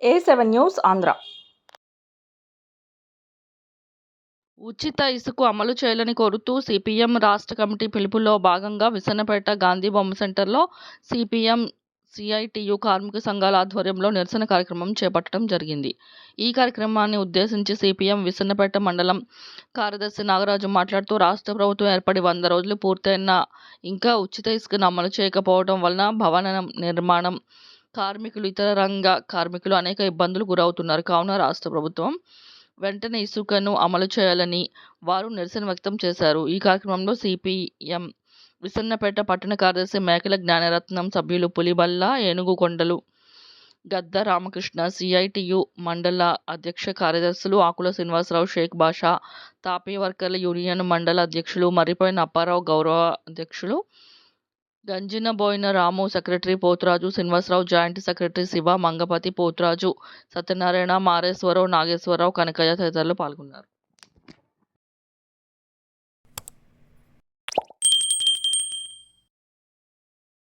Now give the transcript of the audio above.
A7 news Andhra. ఉచిత ఇసుక అమలు చేయాలని కోరుతూ సిపిఎం రాష్ట్ర కమిటీ పిలుపులో భాగంగా విసన్నపేట గాంధీ బొమ్మ సెంటర్లో సిపిఎం సిఐటియు కార్మిక సంఘాల ఆధ్వర్యంలో నిరసన కార్యక్రమం చేపట్టడం జరిగింది. ఈ కార్యక్రమాన్ని ఉద్దేశించి సిపిఎం విసన్నపేట మండలం కార్యదర్శి నాగరాజు మాట్లాడుతూ, రాష్ట్ర ప్రభుత్వం ఏర్పడి 100 రోజులు పూర్తయినా ఇంకా ఉచిత ఇసుకను అమలు చేయకపోవడం వలన భవన నిర్మాణం కార్మికులు, ఇతర రంగ కార్మికులు అనేక ఇబ్బందులు గురవుతున్నారు. కావున రాష్ట్ర ప్రభుత్వం వెంటనే ఇసుకను అమలు చేయాలని వారు నిరసన వ్యక్తం చేశారు. ఈ కార్యక్రమంలో సిపిఎం విసన్నపేట పట్టణ కార్యదర్శి మేకల జ్ఞానరత్నం, సభ్యులు పులిబల్ల, ఏనుగుకొండలు, గద్ద రామకృష్ణ, సిఐటియు మండల అధ్యక్ష కార్యదర్శులు ఆకుల శ్రీనివాసరావు, షేక్ బాషా, తాపీ వర్కర్ల యూనియన్ మండల అధ్యక్షులు మర్రిపోయిన అప్పారావు, గౌరవ అధ్యక్షులు Ganjinaboyina Ramu, secretary Poturaju Srinivasarao, joint secretary Shiva, Mangapathi, Poturaju, Satyanarayana, Mareswararao, Nageswararao, Kanakaiah తదితరులు పాల్గొన్నారు.